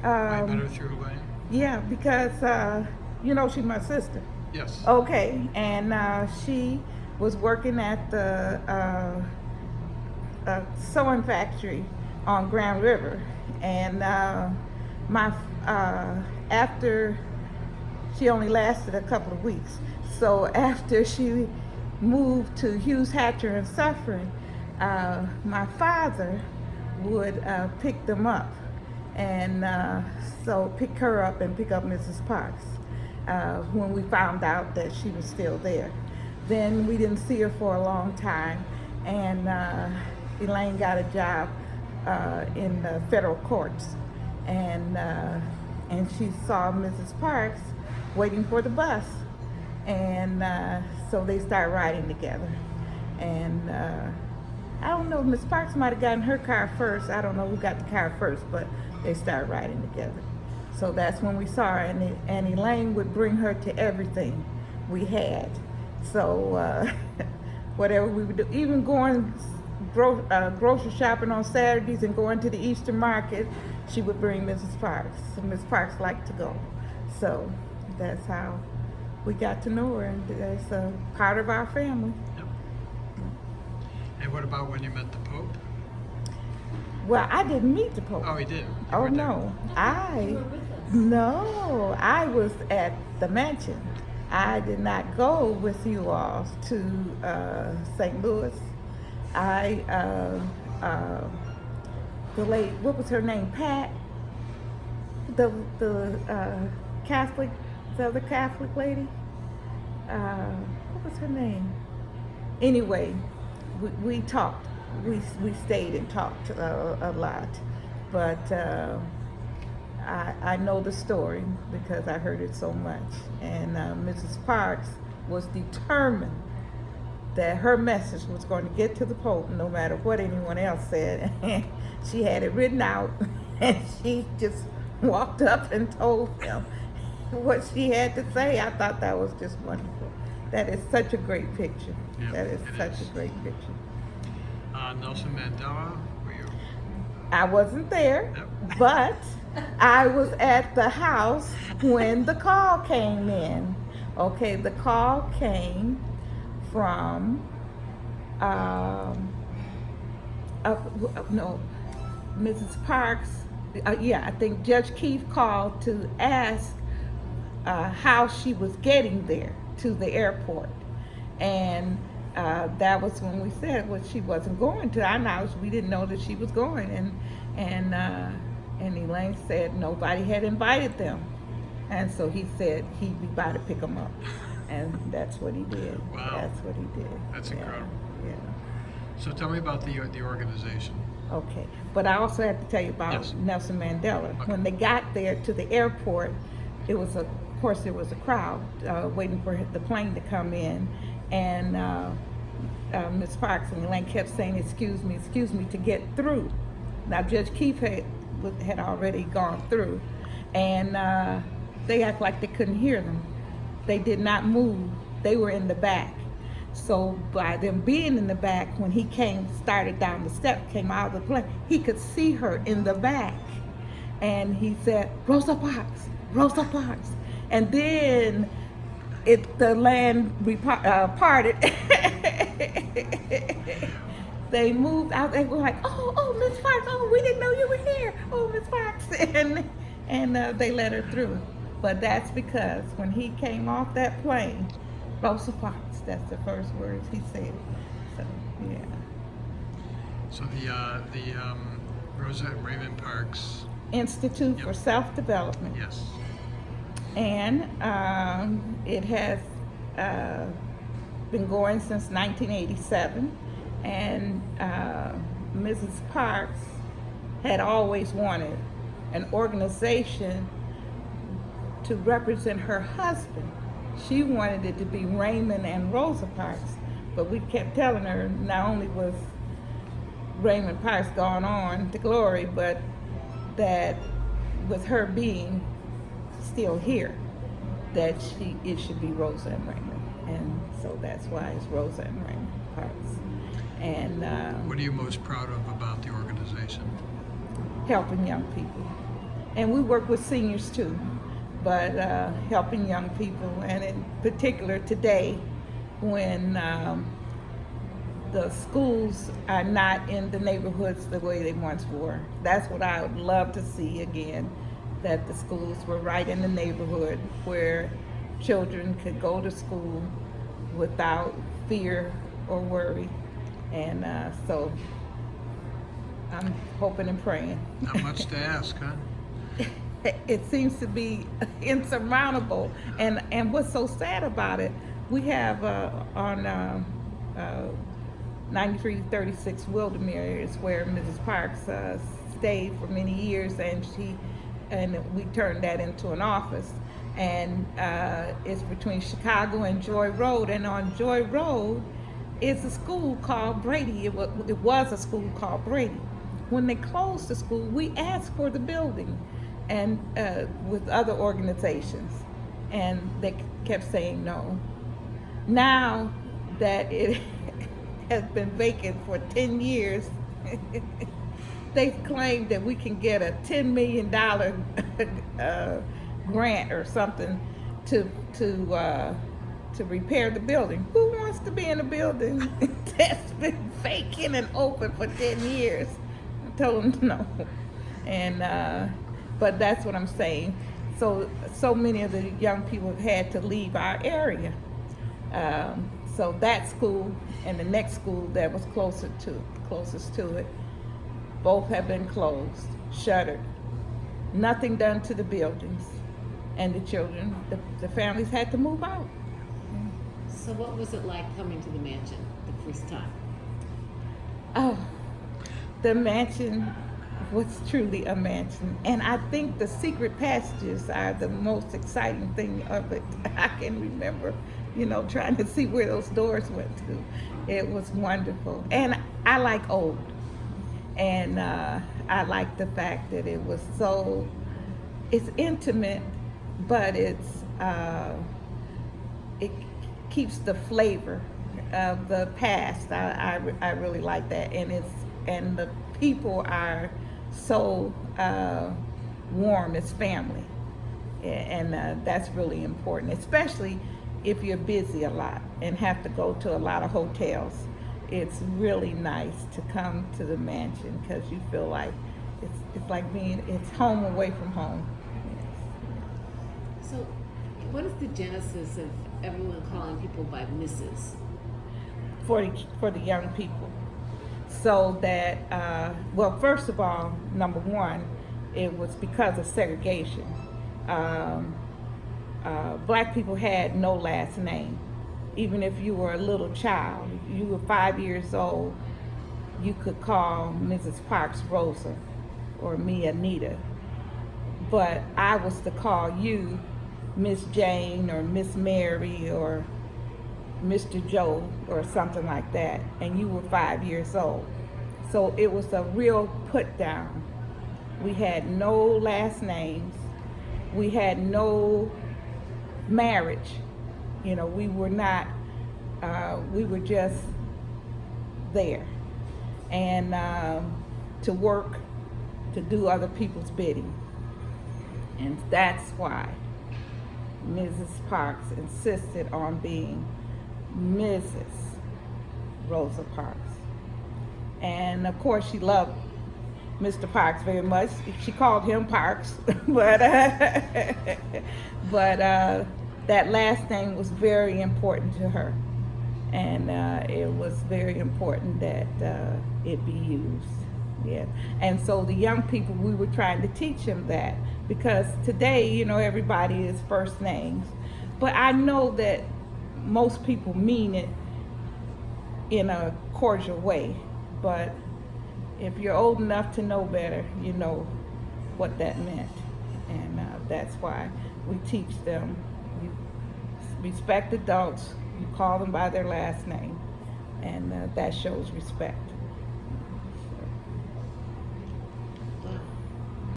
I met Um, her through Elaine. yeah, because she's my sister. Yes. Okay, and she was working at the sewing factory on Grand River, and my after she only lasted a couple of weeks. So after she moved to Hughes Hatcher and Suffering, my father would pick them up, and so pick her up and pick up Mrs. Parks when we found out that she was still there. Then we didn't see her for a long time, and Elaine got a job in the federal courts, and she saw Mrs. Parks waiting for the bus, and so they started riding together. And I don't know, Miss Parks might have gotten her car first. I don't know who got the car first, but they started riding together. So that's when we saw her, and Elaine would bring her to everything we had. So whatever we would do, even going grocery shopping on Saturdays and going to the Easter market, she would bring Mrs. Parks. So Miss Parks liked to go. So that's how we got to know her, and that's a part of our family. Yep. And what about when you met the Pope? Well, I didn't meet the Pope. Oh, he did. You Oh were there. no, no, I was at the mansion. I did not go with you all to St. Louis. I the lady, what was her name? Pat, the Catholic, the other Catholic lady. What was her name? Anyway, we talked. We stayed and talked a lot, but I know the story because I heard it so much. And Mrs. Parks was determined that her message was going to get to the Pope no matter what anyone else said. And she had it written out, and she just walked up and told him what she had to say. I thought that was just wonderful. That is such a great picture. Yeah, That is it such is. a great picture. Nelson Mandela, were you? I wasn't there, Yep. but I was at the house when the call came in. Okay, the call came from, no, Mrs. Parks. Yeah, I think Judge Keefe called to ask how she was getting there to the airport. And that was when we said, well, she wasn't going to our house. We didn't know that she was going. And Elaine said nobody had invited them. And so he said he'd be by to pick them up. And that's what he did. Wow. That's what he did. That's Yeah, incredible. Yeah. So tell me about the organization. Okay, but I also have to tell you about Yes. Nelson Mandela. Okay. When they got there to the airport, of course, there was a crowd waiting for the plane to come in, and Ms. Parks and Elaine kept saying, excuse me, to get through. Now, Judge Keefe had already gone through, and they act like they couldn't hear them. They did not move. They were in the back. So by them being in the back, when he started down the steps, came out of the plane, he could see her in the back. And he said, Rosa Parks, Rosa Parks. And then the land parted. They moved out. They were like, oh, Miss Parks, oh, we didn't know you were here. Oh, Miss Parks. And they let her through. But that's because when he came off that plane, Rosa Parks, that's the first words he said. So, yeah. So the Rosa and Raymond Parks. Institute Yep. for Self-Development. Yes. And it has been going since 1987. And Mrs. Parks had always wanted an organization to represent her husband. She wanted it to be Raymond and Rosa Parks, but we kept telling her not only was Raymond Parks gone on to glory, but that with her being still here, that it should be Rosa and Raymond. And so that's why it's Rosa and Raymond Parks. And What are you most proud of about the organization? helping young people. And we work with seniors too, but helping young people, and in particular today when the schools are not in the neighborhoods the way they once were. That's what I would love to see again, that the schools were right in the neighborhood where children could go to school without fear or worry. And so I'm hoping and praying. Not much to ask, huh? It seems to be insurmountable. And what's so sad about it, we have on 9336 Wildermere is where Mrs. Parks stayed for many years, and we turned that into an office. And it's between Chicago and Joy Road, and on Joy Road is a school called Brady. It was a school called Brady. When they closed the school, we asked for the building, and with other organizations, and they kept saying no. Now that it has been vacant for 10 years, they've claimed that we can get a $10 million grant or something to repair the building. Who wants to be in a building that's been vacant and open for 10 years? I told them no. And but that's what I'm saying. So many of the young people have had to leave our area. So that school and the next school that was closest to it, both have been closed, shuttered. Nothing done to the buildings, and the children, the families had to move out. So what was it like coming to the mansion the first time? Oh, the mansion was truly a mansion, and I think the secret passages are the most exciting thing of it. I can remember, trying to see where those doors went to. It was wonderful, and I like old, and I like the fact that it was it's intimate, but it keeps the flavor of the past. I really like that, and the people are so warm as family, and that's really important, especially if you're busy a lot and have to go to a lot of hotels. It's really nice to come to the mansion because you feel like it's like it's home away from home. So what is the genesis of everyone calling people by Mrs.? For the young people, so that well, first of all, number one, it was because of segregation. Black people had no last name. Even if you were a little child, you were 5 years old, you could call Mrs. Parks Rosa or me Anita. But I was to call you Miss Jane or Miss Mary or Mr. Joe or something like that, and you were 5 years old. So it was a real put down. We had no last names. We had no marriage. We were not, we were just there. And to work, to do other people's bidding. And that's why Mrs. Parks insisted on being Mrs. Rosa Parks. And of course she loved Mr. Parks very much. She called him Parks, but that last name was very important to her, and it was very important that it be used. Yeah, and so the young people, we were trying to teach them that, because today, everybody is first names, but I know that most people mean it in a cordial way, but if you're old enough to know better, you know what that meant. And that's why we teach them, you respect adults, you call them by their last name, and that shows respect.